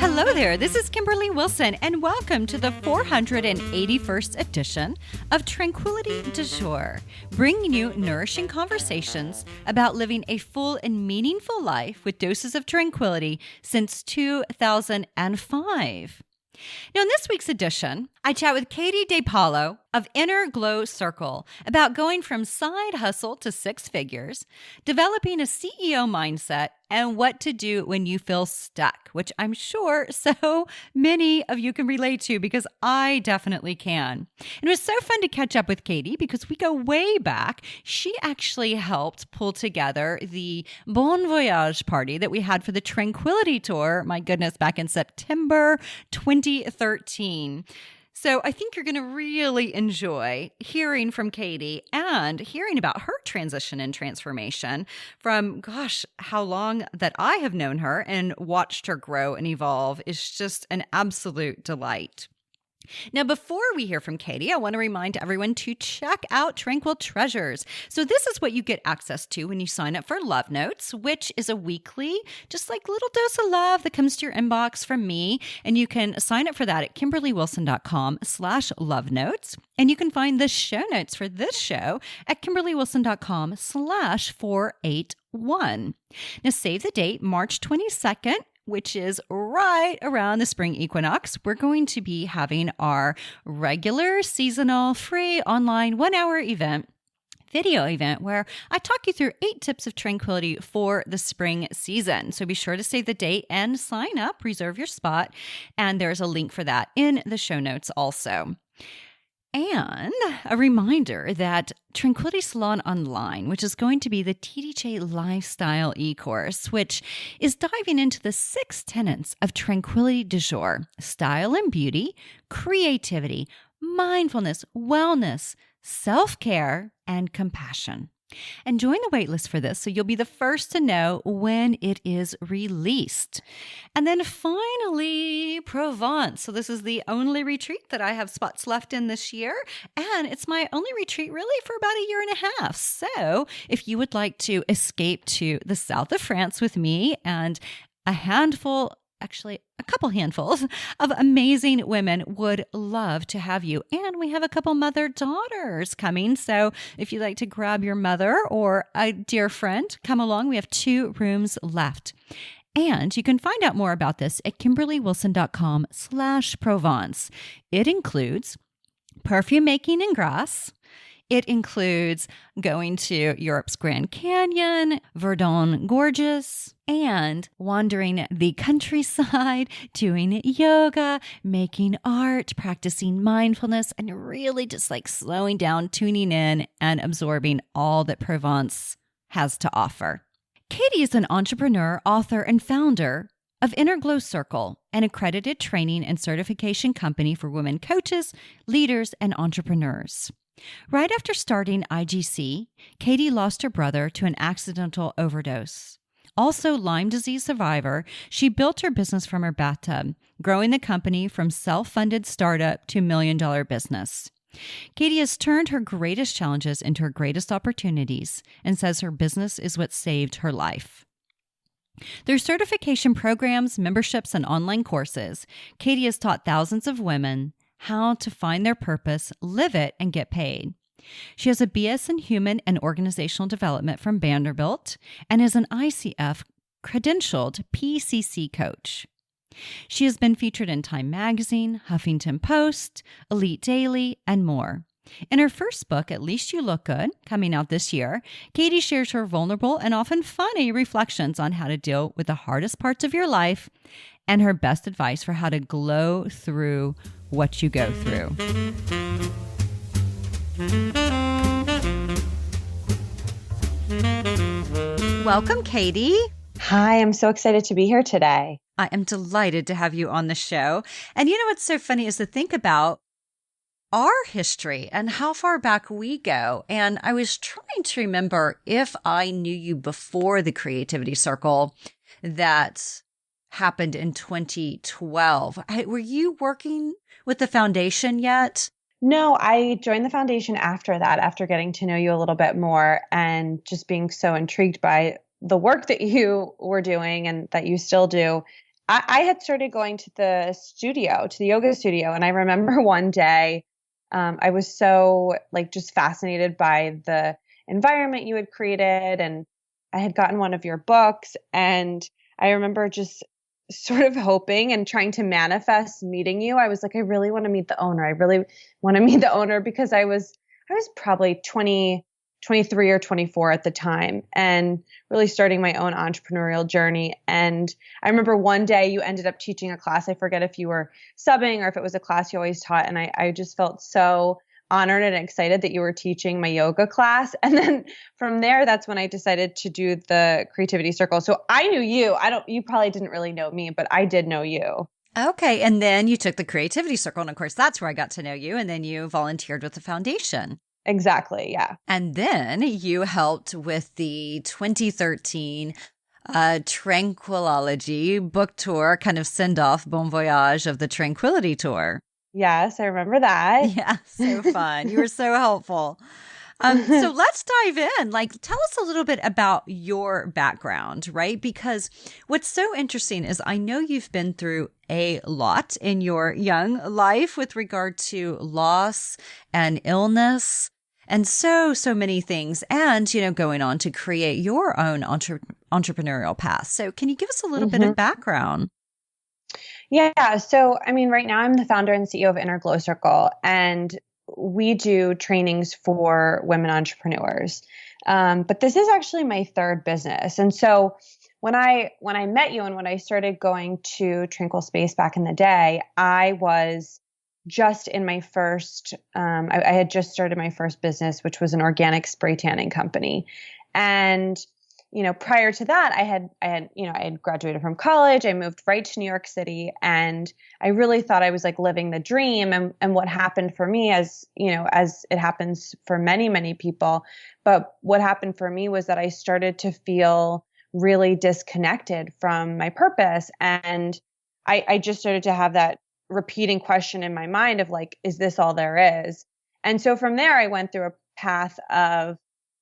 Hello there, this is Kimberly Wilson, and welcome to the 481st edition of Tranquility du Jour, bringing you nourishing conversations about living a full and meaningful life with doses of tranquility since 2005. Now, in this week's edition, I chat with Katie DePaola of Inner Glow Circle about going from side hustle to six figures, developing a CEO mindset, and what to do when you feel stuck, which I'm sure so many of you can relate to because I definitely can. And it was so fun to catch up with Katie because we go way back. She actually helped pull together the Bon Voyage party that we had for the Tranquility Tour, my goodness, back in September 2013. So I think you're going to really enjoy hearing from Katie and hearing about her transition and transformation from, how long that I have known her and watched her grow and evolve is just an absolute delight. Now, before we hear from Katie, I want to remind everyone to check out Tranquil Treasures. So this is what you get access to when you sign up for Love Notes, which is a weekly, just like little dose of love that comes to your inbox from me. And you can sign up for that at KimberlyWilson.com/love notes. And you can find the show notes for this show at KimberlyWilson.com/481. Now, save the date, March 22nd. Which is right around the spring equinox. We're going to be having our regular seasonal free online 1-hour video event where I talk you through 8 tips of tranquility for the spring season. So be sure to save the date and sign up, reserve your spot. And there's a link for that in the show notes also. And a reminder that Tranquility Salon Online, which is going to be the TDJ Lifestyle e-course, which is diving into the 6 tenets of Tranquility du Jour: style and beauty, creativity, mindfulness, wellness, self-care, and compassion. And join the waitlist for this so you'll be the first to know when it is released. And then finally, Provence. So this is the only retreat that I have spots left in this year. And it's my only retreat really for about a year and a half. So if you would like to escape to the south of France with me and a couple handfuls of amazing women would love to have you. And we have a couple mother-daughters coming. So if you'd like to grab your mother or a dear friend, come along. We have 2 rooms left. And you can find out more about this at KimberlyWilson.com/Provence. It includes perfume making in Grasse. It includes going to Europe's Grand Canyon, Verdun Gorges, and wandering the countryside, doing yoga, making art, practicing mindfulness, and really just like slowing down, tuning in, and absorbing all that Provence has to offer. Katie is an entrepreneur, author, and founder of Inner Glow Circle, an accredited training and certification company for women coaches, leaders, and entrepreneurs. Right after starting IGC, Katie lost her brother to an accidental overdose. Also Lyme Disease survivor, she built her business from her bathtub, growing the company from self-funded startup to $1 million business. Katie has turned her greatest challenges into her greatest opportunities and says her business is what saved her life. Through certification programs, memberships, and online courses, Katie has taught thousands of women how to find their purpose, live it, and get paid. She has a BS in Human and Organizational Development from Vanderbilt and is an ICF credentialed PCC coach. She has been featured in Time Magazine, Huffington Post, Elite Daily, and more. In her first book, At Least You Look Good, coming out this year, Katie shares her vulnerable and often funny reflections on how to deal with the hardest parts of your life and her best advice for how to glow through what you go through. Welcome, Katie. Hi, I'm so excited to be here today. I am delighted to have you on the show. And you know what's so funny is to think about our history and how far back we go. And I was trying to remember if I knew you before the Creativity Circle that happened in 2012. Were you working with the foundation yet? No, I joined the foundation after that, after getting to know you a little bit more and just being so intrigued by the work that you were doing and that you still do, I had started going to the yoga studio. And I remember one day, I was so like just fascinated by the environment you had created. And I had gotten one of your books. And I remember just sort of hoping and trying to manifest meeting you. I was like, I really want to meet the owner. I really want to meet the owner because I was probably 23 or 24 at the time and really starting my own entrepreneurial journey. And I remember one day you ended up teaching a class. I forget if you were subbing or if it was a class you always taught. And I just felt so honored and excited that you were teaching my yoga class. And then from there, that's when I decided to do the creativity circle. So I knew you. You probably didn't really know me, but I did know you. Okay. And then you took the creativity circle. And of course, that's where I got to know you. And then you volunteered with the foundation. Exactly. Yeah. And then you helped with the 2013 Tranquility book tour, kind of send off, bon voyage of the Tranquility Tour. Yes, I remember that. Yeah, so fun. You were so helpful. So let's dive in. Like, tell us a little bit about your background, right? Because what's so interesting is I know you've been through a lot in your young life with regard to loss and illness and so many things. And, going on to create your own entrepreneurial path. So can you give us a little bit of background? Yeah. So, I mean, right now I'm the founder and CEO of Inner Glow Circle, and we do trainings for women entrepreneurs. But this is actually my third business. And so when I met you and when I started going to Tranquil Space back in the day, I was just in my first, I had just started my first business, which was an organic spray tanning company. And prior to that, I had graduated from college. I moved right to New York City, and I really thought I was like living the dream. And what happened for me, as it happens for many, many people, but what happened for me was that I started to feel really disconnected from my purpose. And I just started to have that repeating question in my mind of like, is this all there is? And so from there, I went through a path of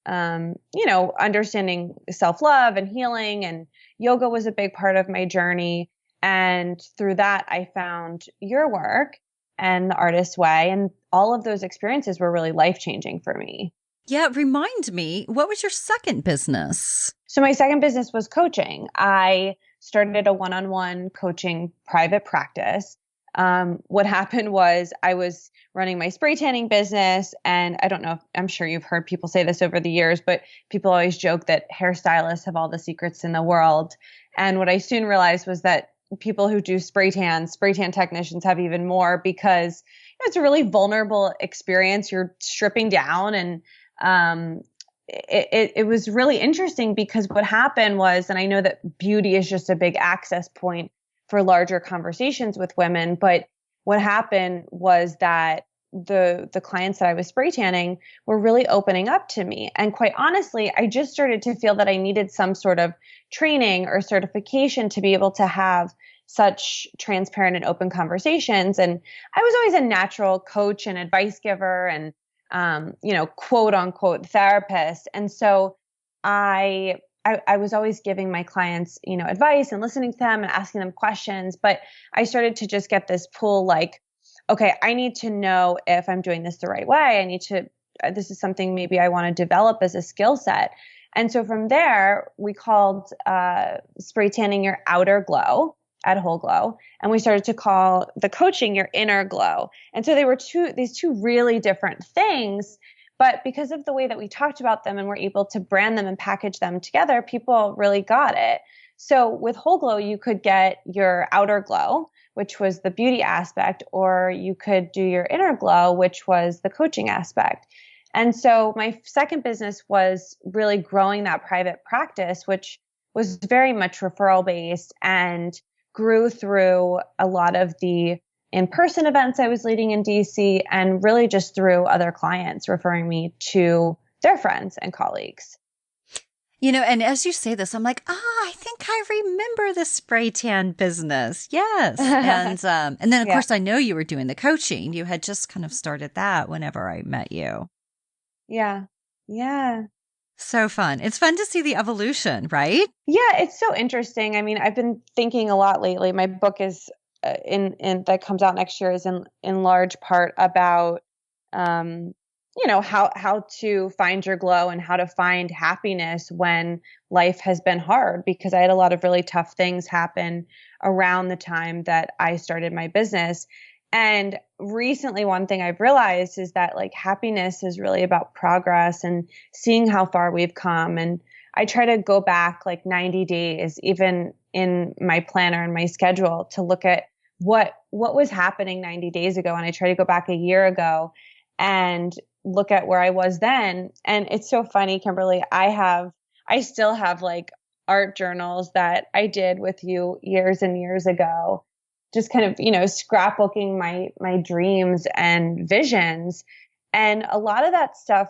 understanding self-love and healing, and yoga was a big part of my journey. And through that, I found your work and the Artist's Way, and all of those experiences were really life-changing for me. Yeah. Remind me, what was your second business? So my second business was coaching. I started a one-on-one coaching private practice. What happened was I was running my spray tanning business, and I don't know, I'm sure you've heard people say this over the years, but people always joke that hairstylists have all the secrets in the world. And what I soon realized was that people who do spray tan technicians have even more, because it's a really vulnerable experience. You're stripping down, and it was really interesting because what happened was, and I know that beauty is just a big access point for larger conversations with women, but what happened was that the clients that I was spray tanning were really opening up to me. And quite honestly, I just started to feel that I needed some sort of training or certification to be able to have such transparent and open conversations. And I was always a natural coach and advice giver and, quote unquote therapist. And so I was always giving my clients, advice and listening to them and asking them questions. But I started to just get this pull like, okay, I need to know if I'm doing this the right way. This is something maybe I want to develop as a skill set. And so from there, we called spray tanning your outer glow at Whole Glow. And we started to call the coaching your inner glow. And so they were these two really different things. But because of the way that we talked about them and were able to brand them and package them together, people really got it. So with Whole Glow, you could get your outer glow, which was the beauty aspect, or you could do your inner glow, which was the coaching aspect. And so my second business was really growing that private practice, which was very much referral based and grew through a lot of the in-person events I was leading in DC, and really just through other clients referring me to their friends and colleagues. And as you say this, I'm like, I think I remember the spray tan business. Yes. And then, of course, I know you were doing the coaching. You had just kind of started that whenever I met you. Yeah. Yeah. So fun. It's fun to see the evolution, right? Yeah, it's so interesting. I mean, I've been thinking a lot lately. My book is in that comes out next year is in large part about how to find your glow and how to find happiness when life has been hard, because I had a lot of really tough things happen around the time that I started my business. And recently, one thing I've realized is that like happiness is really about progress and seeing how far we've come. And I try to go back like 90 days, even in my planner and my schedule, to look at what was happening 90 days ago. And I try to go back a year ago and look at where I was then. And it's so funny, Kimberly. I still have like art journals that I did with you years and years ago, just kind of, scrapbooking my dreams and visions. And a lot of that stuff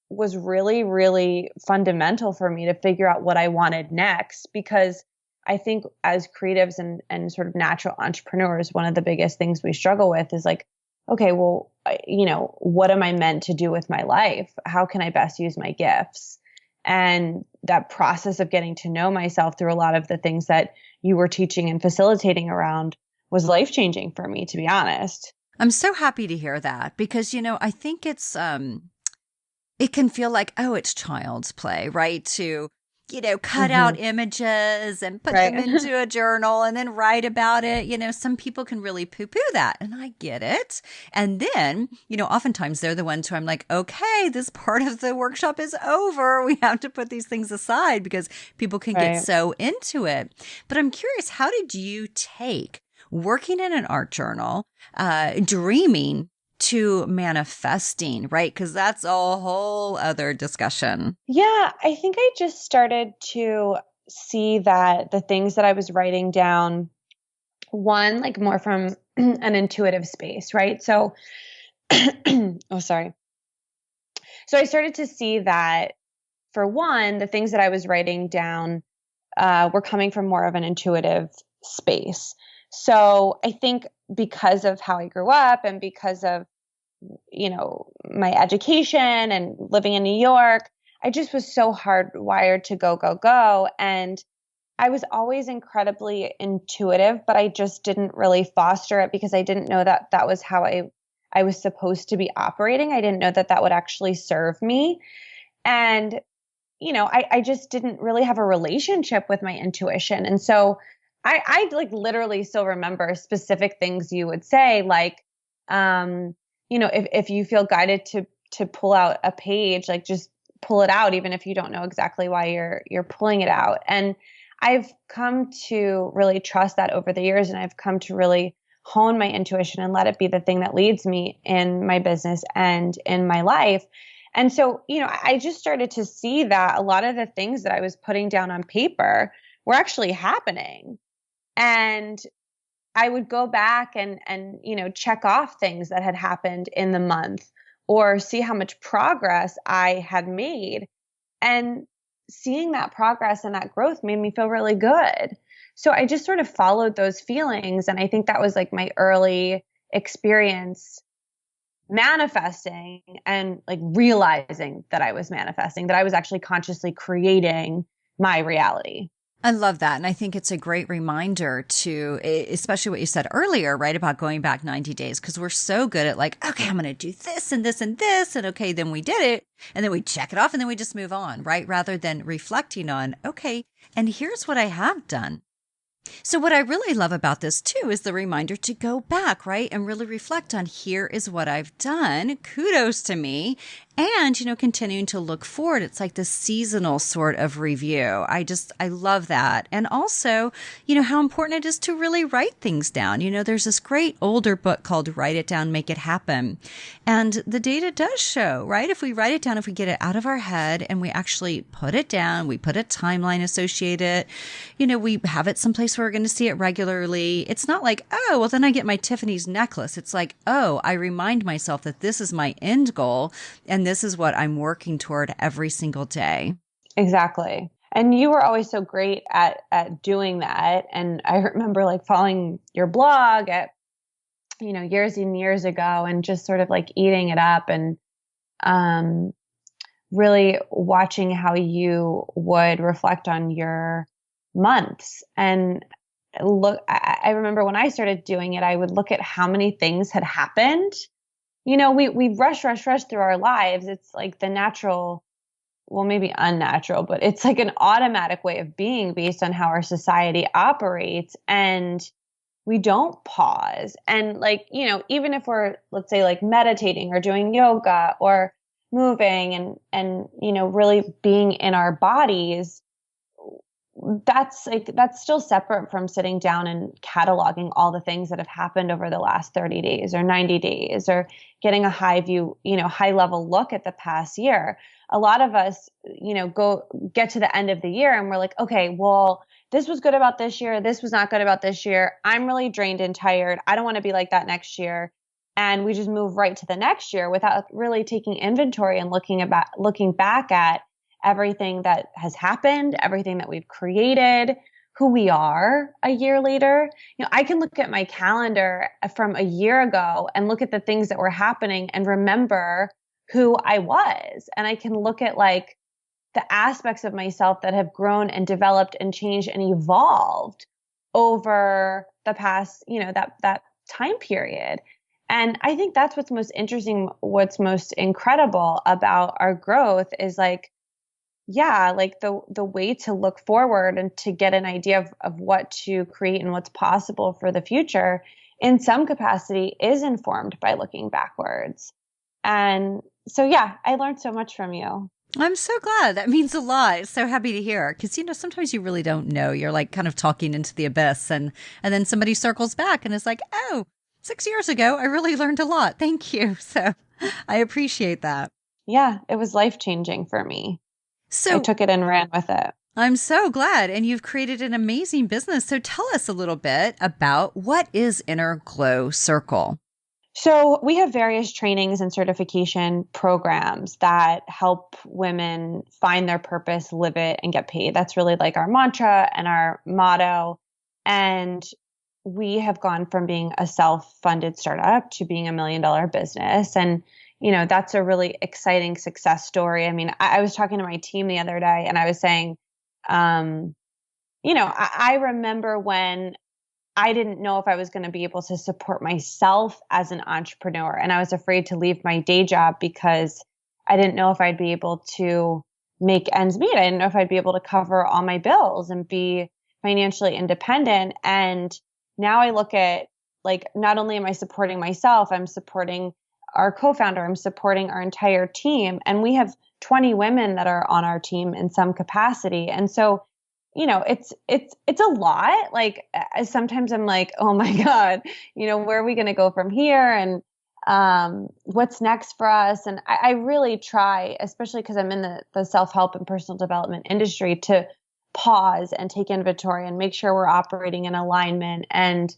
was really, really fundamental for me to figure out what I wanted next, because I think as creatives and sort of natural entrepreneurs, one of the biggest things we struggle with is like, okay, well, what am I meant to do with my life? How can I best use my gifts? And that process of getting to know myself through a lot of the things that you were teaching and facilitating around was life-changing for me, to be honest. I'm so happy to hear that because, I think it's, it can feel like, oh, it's child's play, right? To, cut out images and put them into a journal and then write about it. Some people can really poo-poo that, and I get it. And then, oftentimes they're the ones who I'm like, okay, this part of the workshop is over. We have to put these things aside because people can get so into it. But I'm curious, how did you take working in an art journal, dreaming to manifesting, right? Because that's a whole other discussion. Yeah, I think I just started to see that the things that I was writing down, one, like more from an intuitive space, right? So, oh, sorry. So I started to see that, for one, the things that I was writing down were coming from more of an intuitive space. So I think because of how I grew up and because of, my education and living in New York, I just was so hardwired to go, go, go. And I was always incredibly intuitive, but I just didn't really foster it because I didn't know that that was how I was supposed to be operating. I didn't know that that would actually serve me. And, I just didn't really have a relationship with my intuition. And so I like literally still remember specific things you would say, like, if you feel guided to pull out a page, like just pull it out, even if you don't know exactly why you're pulling it out. And I've come to really trust that over the years, and I've come to really hone my intuition and let it be the thing that leads me in my business and in my life. And so, I just started to see that a lot of the things that I was putting down on paper were actually happening. And I would go back and check off things that had happened in the month or see how much progress I had made. And seeing that progress and that growth made me feel really good. So I just sort of followed those feelings. And I think that was like my early experience manifesting and like realizing that I was manifesting, that I was actually consciously creating my reality. I love that. And I think it's a great reminder to, especially what you said earlier, right, about going back 90 days, because we're so good at like, okay, I'm going to do this and this and this. And okay, then we did it. And then we check it off and then we just move on, right? Rather than reflecting on, okay, and here's what I have done. So what I really love about this too is the reminder to go back, right? And really reflect on, here is what I've done. Kudos to me. And, continuing to look forward. It's like this seasonal sort of review. I love that. And also, how important it is to really write things down. There's this great older book called Write It Down, Make It Happen. And the data does show, right? If we write it down, if we get it out of our head and we actually put it down, we put a timeline associated, we have it someplace where we're going to see it regularly. It's not like, oh, well, then I get my Tiffany's necklace. It's like, oh, I remind myself that this is my end goal. And this is what I'm working toward every single day. Exactly. And you were always so great at doing that. And I remember like following your blog at, years and years ago and just sort of like eating it up. And really watching how you would reflect on your months. And look, I remember when I started doing it, I would look at how many things had happened. We rush through our lives. It's like the natural, well, maybe unnatural, but it's like an automatic way of being based on how our society operates. And we don't pause. And like, even if we're, let's say, like meditating or doing yoga or moving and really being in our bodies, that's still separate from sitting down and cataloging all the things that have happened over the last 30 days or 90 days or getting a high level look at the past year. A lot of us, get to the end of the year and we're like, okay, well, this was good about this year. This was not good about this year. I'm really drained and tired. I don't want to be like that next year. And we just move right to the next year without really taking inventory and looking back at everything that has happened, everything that we've created, who we are a year later. I can look at my calendar from a year ago and look at the things that were happening and remember who I was. And I can look at like the aspects of myself that have grown and developed and changed and evolved over the past, that time period. And I think that's what's most interesting, what's most incredible about our growth is like, yeah, like the way to look forward and to get an idea of what to create and what's possible for the future in some capacity is informed by looking backwards. And so, yeah, I learned so much from you. I'm so glad. That means a lot. So happy to hear. Because, sometimes you really don't know. You're like kind of talking into the abyss and then somebody circles back and is like, oh, 6 years ago, I really learned a lot. Thank you. So I appreciate that. Yeah, it was life-changing for me. So I took it and ran with it. I'm so glad. And you've created an amazing business. So tell us a little bit about what is Inner Glow Circle. So we have various trainings and certification programs that help women find their purpose, live it, and get paid. That's really like our mantra and our motto. And we have gone from being a self-funded startup to being $1 million business. And that's a really exciting success story. I mean, I was talking to my team the other day and I was saying, I remember when I didn't know if I was going to be able to support myself as an entrepreneur. And I was afraid to leave my day job because I didn't know if I'd be able to make ends meet. I didn't know if I'd be able to cover all my bills and be financially independent. And now I look at like, not only am I supporting myself, I'm supporting our co-founder, I'm supporting our entire team. And we have 20 women that are on our team in some capacity. And so, it's a lot. Like sometimes I'm like, oh my God, where are we going to go from here? And what's next for us? And I really try, especially because I'm in the self-help and personal development industry, to pause and take inventory and make sure we're operating in alignment and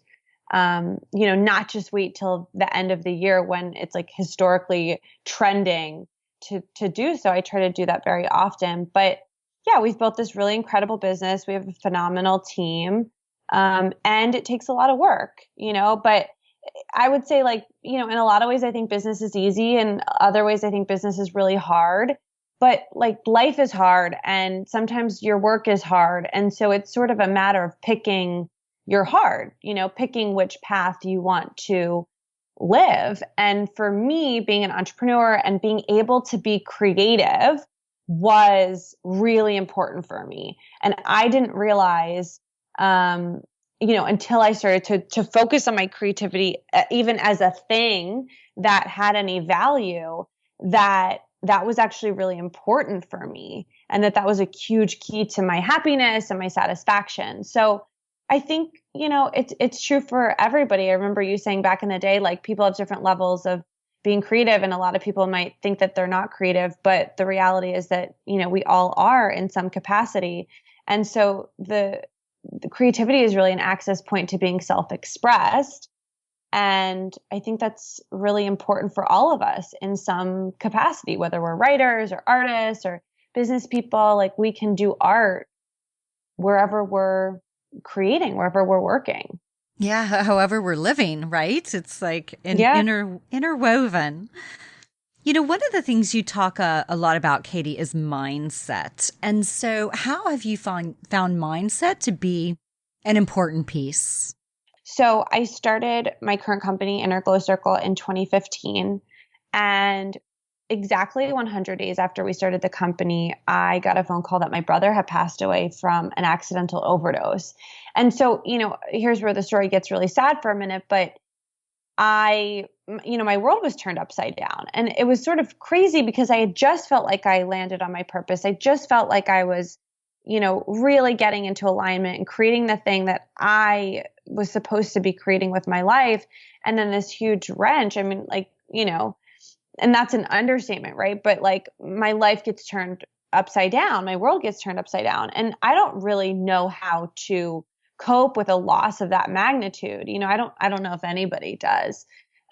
not just wait till the end of the year when it's like historically trending to do so. I try to do that very often. But yeah, we've built this really incredible business. We have a phenomenal team. And it takes a lot of work, but I would say like, in a lot of ways, I think business is easy and other ways I think business is really hard, but like life is hard and sometimes your work is hard. And so it's sort of a matter of picking your hard, picking which path you want to live. And for me, being an entrepreneur and being able to be creative was really important for me. And I didn't realize, until I started to focus on my creativity, even as a thing that had any value, that was actually really important for me. And that was a huge key to my happiness and my satisfaction. So I think, it's true for everybody. I remember you saying back in the day, like people have different levels of being creative, and a lot of people might think that they're not creative, but the reality is that, we all are in some capacity. And so the creativity is really an access point to being self-expressed. And I think that's really important for all of us in some capacity, whether we're writers or artists or business people. Like we can do art wherever we're creating, wherever we're working. Yeah, however we're living, right? It's like interwoven. One of the things you talk a lot about, Katie, is mindset. And so how have you found mindset to be an important piece? So I started my current company, Inner Glow Circle, in 2015. And exactly 100 days after we started the company, I got a phone call that my brother had passed away from an accidental overdose. And so, here's where the story gets really sad for a minute, but my world was turned upside down. And it was sort of crazy because I had just felt like I landed on my purpose. I just felt like I was, really getting into alignment and creating the thing that I was supposed to be creating with my life. And then this huge wrench, and that's an understatement, right? But like my life gets turned upside down, my world gets turned upside down. And I don't really know how to cope with a loss of that magnitude. I don't know if anybody does.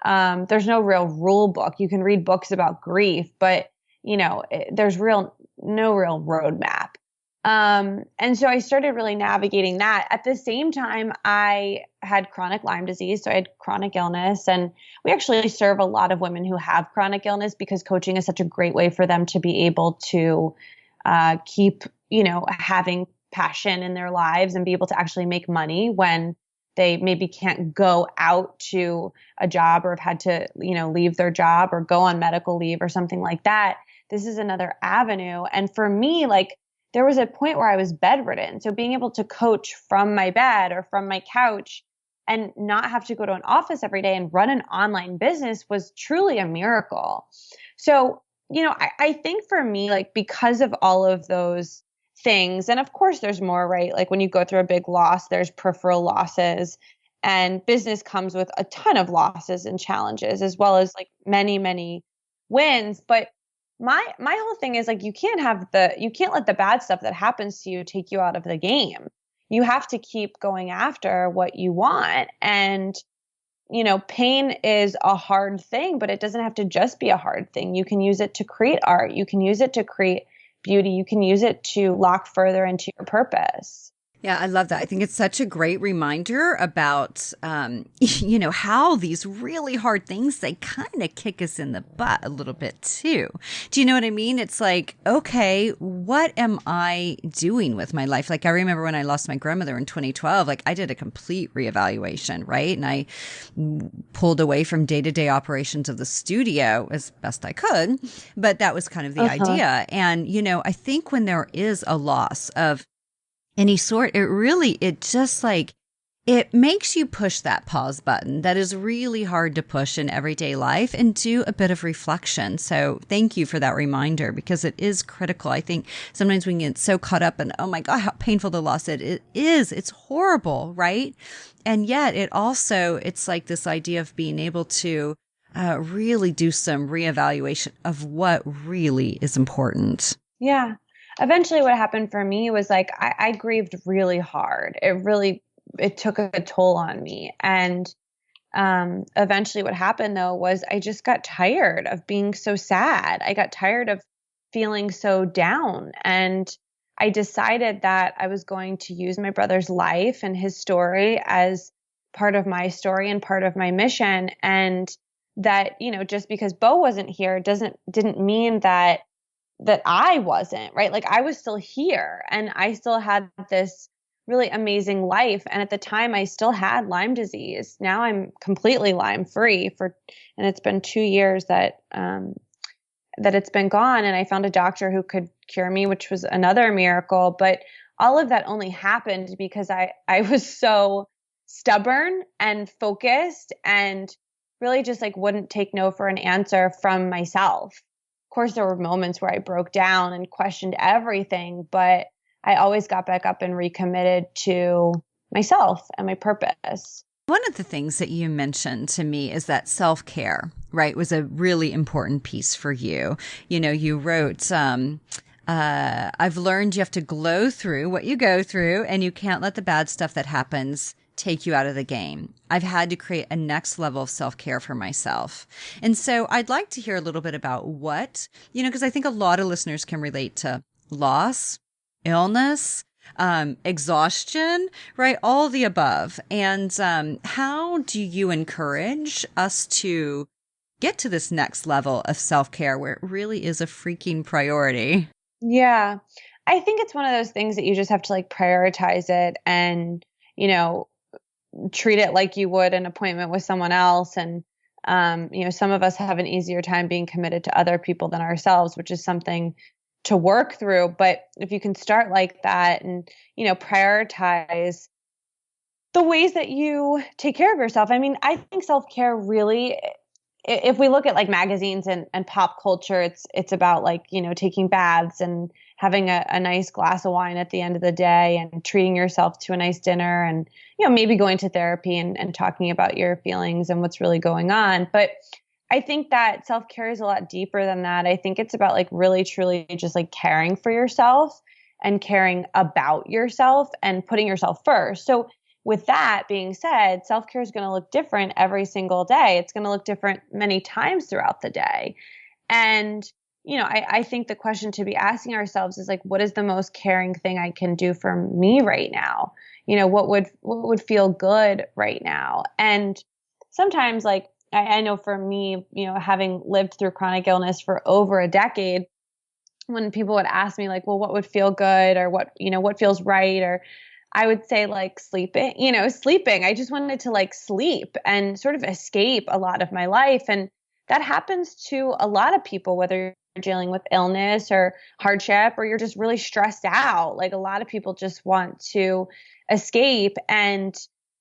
There's no real rule book. You can read books about grief, but there's no real roadmap. And so I started really navigating that. At the same time, I had chronic Lyme disease. So I had chronic illness, and we actually serve a lot of women who have chronic illness because coaching is such a great way for them to be able to keep, having passion in their lives and be able to actually make money when they maybe can't go out to a job or have had to, leave their job or go on medical leave or something like that. This is another avenue. And for me, there was a point where I was bedridden. So being able to coach from my bed or from my couch and not have to go to an office every day and run an online business was truly a miracle. So, I think for me, because of all of those things, and of course there's more, right? Like when you go through a big loss, there's peripheral losses, and business comes with a ton of losses and challenges, as well as many, many wins. But my whole thing is you can't let the bad stuff that happens to you take you out of the game. You have to keep going after what you want. And, pain is a hard thing, but it doesn't have to just be a hard thing. You can use it to create art. You can use it to create beauty. You can use it to lock further into your purpose. Yeah, I love that. I think it's such a great reminder about, how these really hard things, they kind of kick us in the butt a little bit too. Do you know what I mean? It's like, okay, what am I doing with my life? I remember when I lost my grandmother in 2012, I did a complete reevaluation, right? And I pulled away from day-to-day operations of the studio as best I could, but that was kind of the idea. And, I think when there is a loss of any sort, it makes you push that pause button that is really hard to push in everyday life and do a bit of reflection. So thank you for that reminder, because it is critical. I think sometimes we can get so caught up in, oh my God, how painful the loss it is. It's horrible, right? And yet it's like this idea of being able to really do some reevaluation of what really is important. Yeah. Eventually what happened for me was I grieved really hard. It took a toll on me. And eventually what happened though was I just got tired of being so sad. I got tired of feeling so down. And I decided that I was going to use my brother's life and his story as part of my story and part of my mission. And that, just because Bo wasn't here didn't mean that I wasn't, right? I was still here and I still had this really amazing life. And at the time I still had Lyme disease. Now I'm completely Lyme free and it's been 2 years that it's been gone. And I found a doctor who could cure me, which was another miracle. But all of that only happened because I was so stubborn and focused and really just wouldn't take no for an answer from myself. Of course, there were moments where I broke down and questioned everything, but I always got back up and recommitted to myself and my purpose. One of the things that you mentioned to me is that self-care, right, was a really important piece for you. You wrote, I've learned you have to glow through what you go through, and you can't let the bad stuff that happens take you out of the game. I've had to create a next level of self-care for myself. And so I'd like to hear a little bit about what, because I think a lot of listeners can relate to loss, illness, exhaustion, right? All the above. And how do you encourage us to get to this next level of self-care where it really is a freaking priority? Yeah. I think it's one of those things that you just have to like prioritize it and, you know, treat it like you would an appointment with someone else. And, some of us have an easier time being committed to other people than ourselves, which is something to work through. But if you can start like that and, prioritize the ways that you take care of yourself. I mean, I think self-care really, if we look at like magazines and pop culture, it's about like, taking baths and having a nice glass of wine at the end of the day and treating yourself to a nice dinner and, maybe going to therapy and talking about your feelings and what's really going on. But I think that self-care is a lot deeper than that. I think it's about like really, truly just like caring for yourself and caring about yourself and putting yourself first. So with that being said, self-care is going to look different every single day. It's going to look different many times throughout the day. And, I think the question to be asking ourselves is like, what is the most caring thing I can do for me right now? What would feel good right now? And sometimes like, I know for me, having lived through chronic illness for over a decade, when people would ask me like, well, what would feel good or what feels right? Or I would say like sleeping. I just wanted to like sleep and sort of escape a lot of my life. And that happens to a lot of people, whether you're dealing with illness or hardship or you're just really stressed out. Like a lot of people just want to escape. And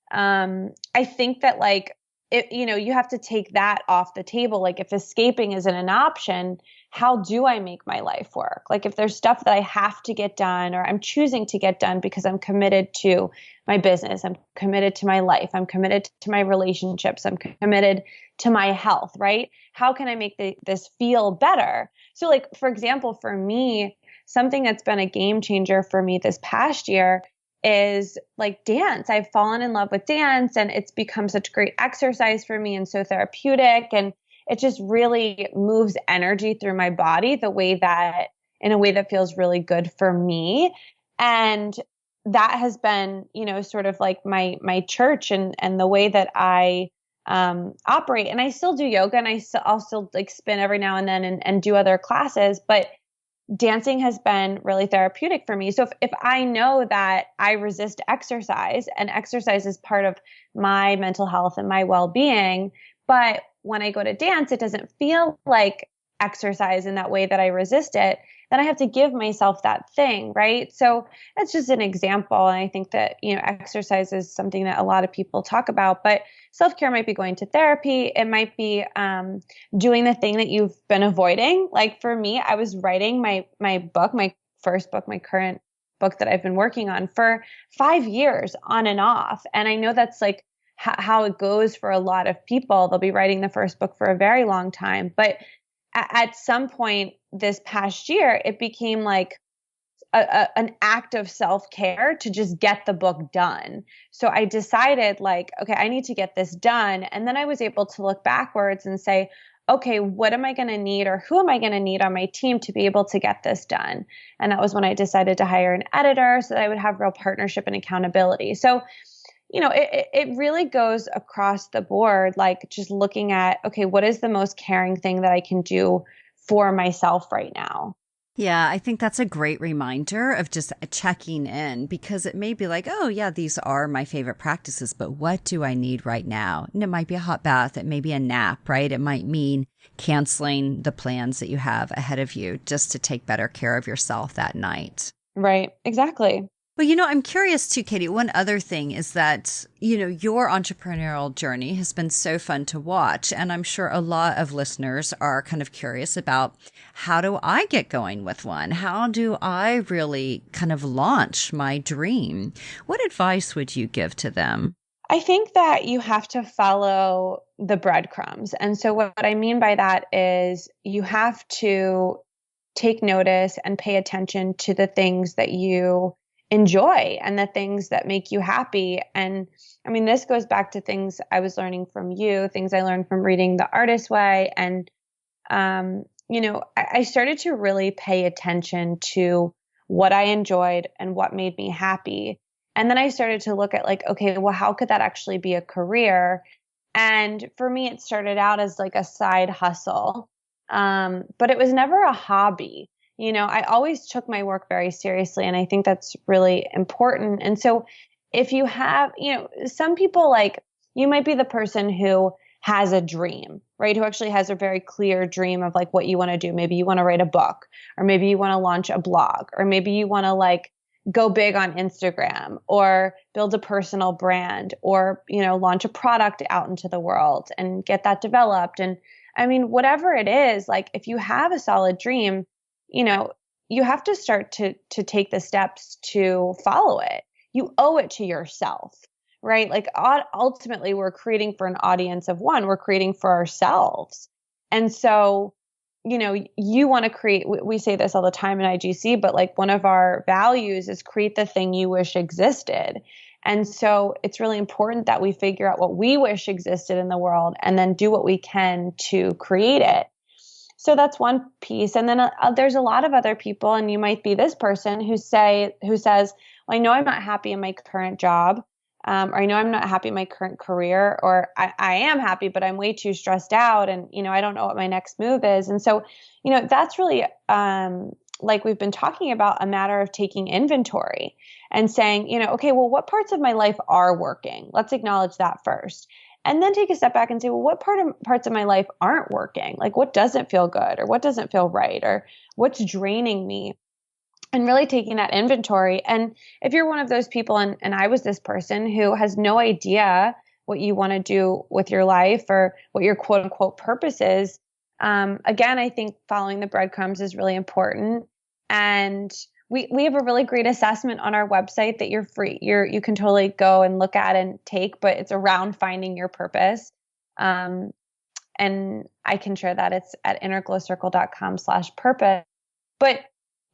I think that like, you have to take that off the table. Like if escaping isn't an option, how do I make my life work? Like if there's stuff that I have to get done or I'm choosing to get done because I'm committed to my business, I'm committed to my life, I'm committed to my relationships, I'm committed to my health, right? How can I make this feel better? So like, for example, for me, something that's been a game changer for me this past year is like dance. I've fallen in love with dance and it's become such great exercise for me and so therapeutic. And it just really moves energy through my body in a way that feels really good for me. And that has been, sort of like my church and the way that I operate. And I still do yoga and I'll still like spin every now and then and do other classes, but dancing has been really therapeutic for me. So if I know that I resist exercise and exercise is part of my mental health and my well-being, but when I go to dance, it doesn't feel like exercise in that way that I resist it, then I have to give myself that thing, right? So that's just an example. And I think that, exercise is something that a lot of people talk about, but self-care might be going to therapy. It might be doing the thing that you've been avoiding. Like for me, I was writing my book, my first book, my current book that I've been working on for 5 years on and off. And I know that's like how it goes for a lot of people. They'll be writing the first book for a very long time. But at some point this past year, it became like an act of self-care to just get the book done. So I decided like, okay, I need to get this done. And then I was able to look backwards and say, okay, what am I going to need or who am I going to need on my team to be able to get this done? And that was when I decided to hire an editor so that I would have real partnership and accountability. So it really goes across the board, like just looking at, okay, what is the most caring thing that I can do for myself right now? Yeah, I think that's a great reminder of just checking in because it may be like, oh, yeah, these are my favorite practices, but what do I need right now? And it might be a hot bath. It may be a nap, right? It might mean canceling the plans that you have ahead of you just to take better care of yourself that night. Right. Exactly. Well, I'm curious too, Katie. One other thing is that, your entrepreneurial journey has been so fun to watch. And I'm sure a lot of listeners are kind of curious about how do I get going with one? How do I really kind of launch my dream? What advice would you give to them? I think that you have to follow the breadcrumbs. And so what I mean by that is you have to take notice and pay attention to the things that you enjoy and the things that make you happy. And I mean, this goes back to things I was learning from you, things I learned from reading The Artist's Way. And, I started to really pay attention to what I enjoyed and what made me happy. And then I started to look at like, okay, well, how could that actually be a career? And for me, it started out as like a side hustle. But it was never a hobby. I always took my work very seriously, and I think that's really important. And so if you have, some people, like, you might be the person who has a dream, right? Who actually has a very clear dream of like what you want to do. Maybe you want to write a book, or maybe you want to launch a blog, or maybe you want to like go big on Instagram, or build a personal brand, or, launch a product out into the world and get that developed. And I mean, whatever it is, like if you have a solid dream, you have to start to take the steps to follow it. You owe it to yourself, right? Like ultimately we're creating for an audience of one, we're creating for ourselves. And so, you want to create, we say this all the time in IGC, but like one of our values is create the thing you wish existed. And so it's really important that we figure out what we wish existed in the world and then do what we can to create it. So that's one piece. And then there's a lot of other people, and you might be this person who says, well, I know I'm not happy in my current job, or I know I'm not happy in my current career, or I am happy, but I'm way too stressed out, and I don't know what my next move is. And so, that's really like we've been talking about, a matter of taking inventory and saying, okay, well, what parts of my life are working? Let's acknowledge that first. And then take a step back and say, well, what parts of my life aren't working? Like what doesn't feel good, or what doesn't feel right, or what's draining me? And really taking that inventory. And if you're one of those people, and I was this person who has no idea what you want to do with your life or what your quote unquote purpose is, again, I think following the breadcrumbs is really important. And we have a really great assessment on our website that you're free. You can totally go and look at and take, but it's around finding your purpose. And I can share that. It's at innerglowcircle.com/purpose. But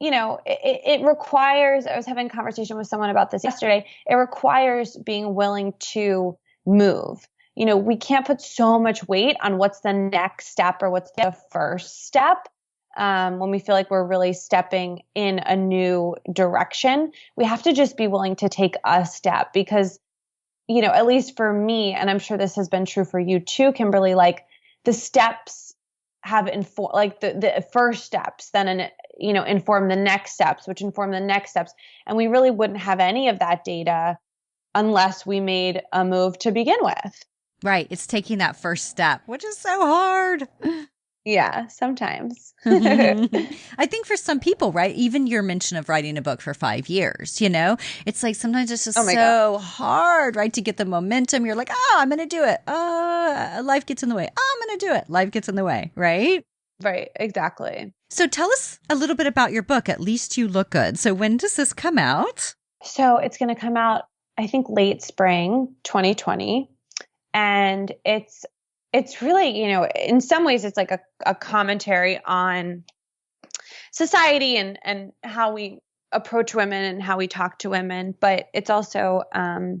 it requires, I was having a conversation with someone about this yesterday. It requires being willing to move. We can't put so much weight on what's the next step or what's the first step. When we feel like we're really stepping in a new direction, we have to just be willing to take a step, because, at least for me, and I'm sure this has been true for you too, Kimberly, like the steps have informed, like the first steps then, inform the next steps, which inform the next steps. And we really wouldn't have any of that data unless we made a move to begin with. Right. It's taking that first step, which is so hard. Yeah, sometimes. I think for some people, right, even your mention of writing a book for 5 years, it's like sometimes it's just so hard, right, to get the momentum. You're like, I'm going to do it. Life gets in the way. I'm going to do it. Life gets in the way, right? Right, exactly. So tell us a little bit about your book, At Least You Look Good. So when does this come out? So it's going to come out, I think, late spring 2020. And it's really, in some ways it's like a commentary on society and how we approach women and how we talk to women, but it's also a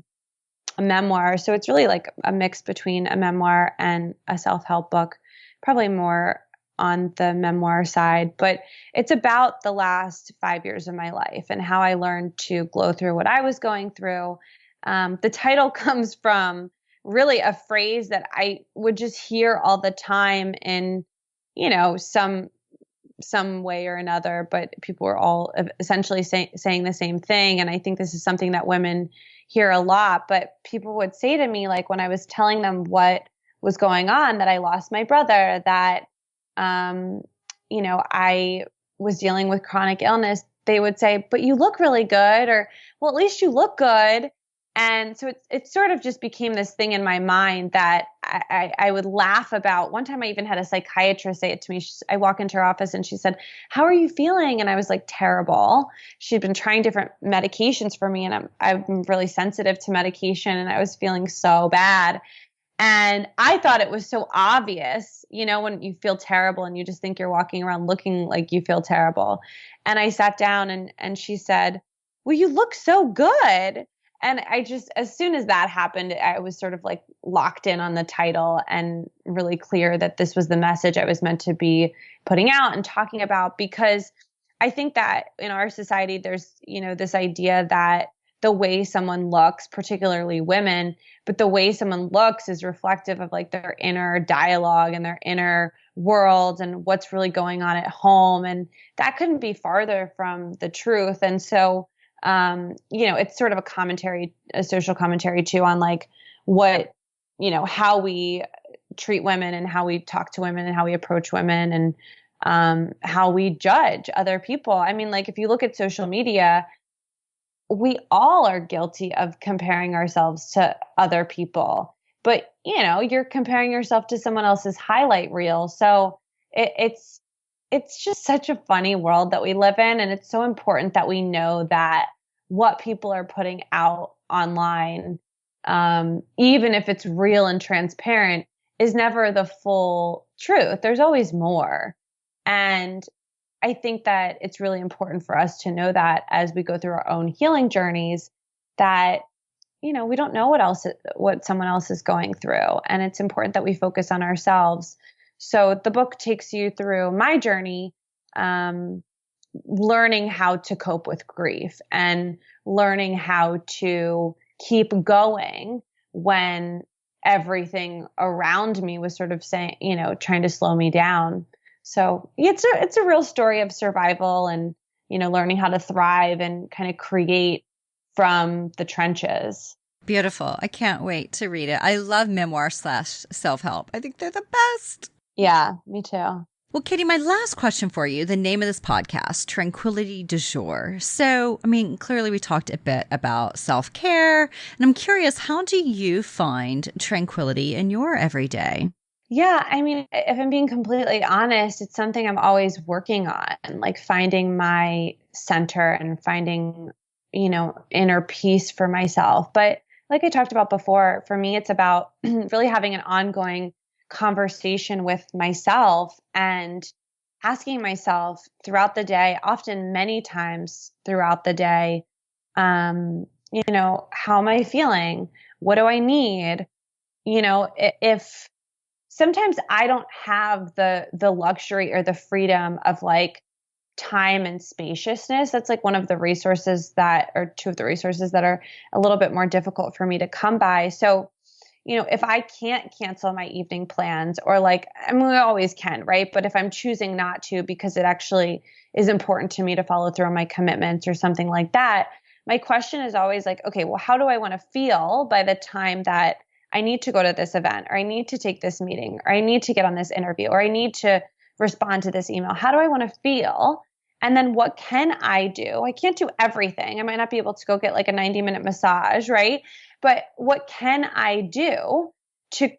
memoir. So it's really like a mix between a memoir and a self-help book, probably more on the memoir side, but it's about the last 5 years of my life and how I learned to glow through what I was going through. The title comes from really a phrase that I would just hear all the time in, some way or another, but people were all essentially saying the same thing. And I think this is something that women hear a lot, but people would say to me, like when I was telling them what was going on, that I lost my brother, that, I was dealing with chronic illness, they would say, but you look really good, or, well, at least you look good. And so it sort of just became this thing in my mind that I would laugh about. One time I even had a psychiatrist say it to me. I walk into her office and she said, how are you feeling? And I was like, terrible. She'd been trying different medications for me, and I'm really sensitive to medication, and I was feeling so bad. And I thought it was so obvious, when you feel terrible and you just think you're walking around looking like you feel terrible. And I sat down and she said, well, you look so good. And I just, as soon as that happened, I was sort of like locked in on the title and really clear that this was the message I was meant to be putting out and talking about, because I think that in our society, there's, this idea that the way someone looks, particularly women, but the way someone looks is reflective of like their inner dialogue and their inner world and what's really going on at home. And that couldn't be farther from the truth. And so, it's sort of a social commentary too on like what, how we treat women and how we talk to women and how we approach women and how we judge other people. I mean, like if you look at social media, we all are guilty of comparing ourselves to other people, but you're comparing yourself to someone else's highlight reel. So it's just such a funny world that we live in. And it's so important that we know that what people are putting out online, even if it's real and transparent, is never the full truth. There's always more. And I think that it's really important for us to know that as we go through our own healing journeys, that, we don't know what someone else is going through. And it's important that we focus on ourselves. So the book takes you through my journey, learning how to cope with grief and learning how to keep going when everything around me was sort of saying, trying to slow me down. So it's a real story of survival and, learning how to thrive and kind of create from the trenches. Beautiful. I can't wait to read it. I love memoir/self-help. I think they're the best. Yeah, me too. Well, Katie, my last question for you, the name of this podcast, Tranquility du Jour. So, I mean, clearly we talked a bit about self-care, and I'm curious, how do you find tranquility in your everyday? Yeah, I mean, if I'm being completely honest, it's something I'm always working on, like finding my center and finding, inner peace for myself. But like I talked about before, for me, it's about really having an ongoing conversation with myself and asking myself throughout the day, often many times throughout the day, how am I feeling? What do I need? If sometimes I don't have the luxury or the freedom of like time and spaciousness. That's like one of the resources two of the resources that are a little bit more difficult for me to come by. So, if I can't cancel my evening plans or like, I mean, we always can, right? But if I'm choosing not to because it actually is important to me to follow through on my commitments or something like that, my question is always like, okay, well, how do I want to feel by the time that I need to go to this event, or I need to take this meeting, or I need to get on this interview, or I need to respond to this email? How do I want to feel? And then what can I do? I can't do everything. I might not be able to go get like a 90-minute massage, right? But what can I do to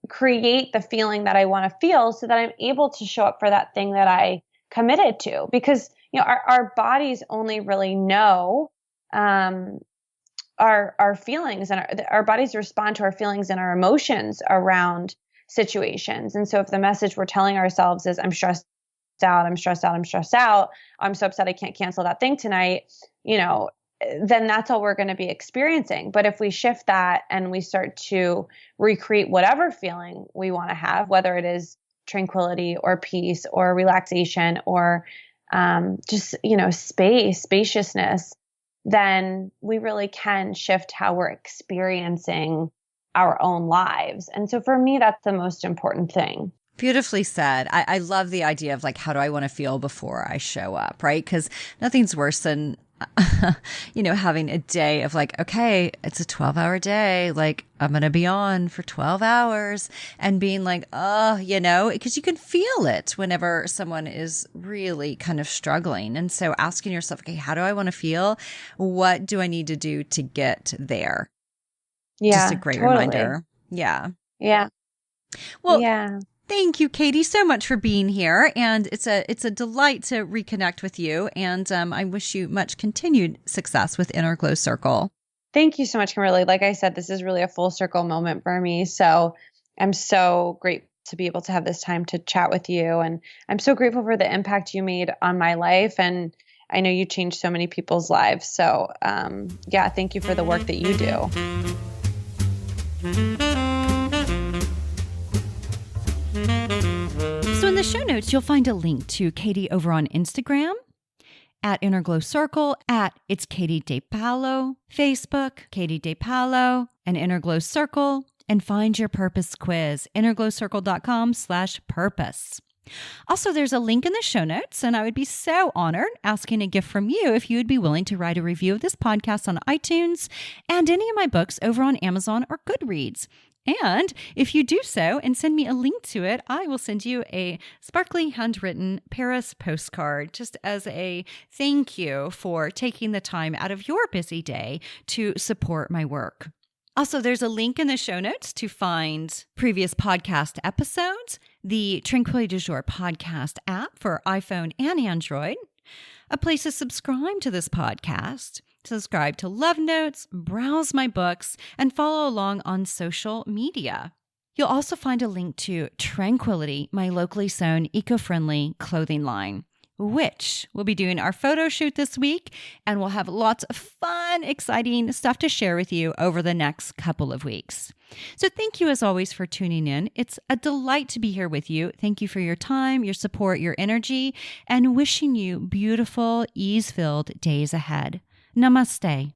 create the feeling that I want to feel so that I'm able to show up for that thing that I committed to? Because, our bodies only really know, our feelings, and our bodies respond to our feelings and our emotions around situations. And so if the message we're telling ourselves is, I'm stressed out, I'm stressed out, I'm stressed out, I'm so upset I can't cancel that thing tonight, then that's all we're going to be experiencing. But if we shift that and we start to recreate whatever feeling we want to have, whether it is tranquility or peace or relaxation or just, spaciousness, then we really can shift how we're experiencing our own lives. And so for me, that's the most important thing. Beautifully said. I love the idea of like, how do I want to feel before I show up, right? Because nothing's worse than, having a day of like, okay, it's a 12-hour day. Like I'm going to be on for 12 hours and being like, because you can feel it whenever someone is really kind of struggling. And so asking yourself, okay, how do I want to feel? What do I need to do to get there? Yeah. Just a great reminder. Yeah. Yeah. Well, yeah. Thank you, Katie, so much for being here. And it's a delight to reconnect with you. And I wish you much continued success with Inner Glow Circle. Thank you so much, Kimberly. Like I said, this is really a full circle moment for me. So I'm so grateful to be able to have this time to chat with you. And I'm so grateful for the impact you made on my life. And I know you changed so many people's lives. So thank you for the work that you do. So in the show notes, you'll find a link to Katie over on Instagram at Inner Glow Circle, at It's Katie DePaola, Facebook, Katie DePaola, and Inner Glow Circle, and find your purpose quiz, innerglowcircle.com/purpose. Also, there's a link in the show notes, and I would be so honored asking a gift from you if you would be willing to write a review of this podcast on iTunes and any of my books over on Amazon or Goodreads. And if you do so and send me a link to it, I will send you a sparkly handwritten Paris postcard just as a thank you for taking the time out of your busy day to support my work. Also, there's a link in the show notes to find previous podcast episodes, the Tranquility du Jour podcast app for iPhone and Android, a place to subscribe to this podcast, subscribe to Love Notes, browse my books, and follow along on social media. You'll also find a link to Tranquility, my locally sewn, eco-friendly clothing line, which we'll be doing our photo shoot this week, and we'll have lots of fun, exciting stuff to share with you over the next couple of weeks. So thank you as always for tuning in. It's a delight to be here with you. Thank you for your time, your support, your energy, and wishing you beautiful, ease-filled days ahead. Namaste.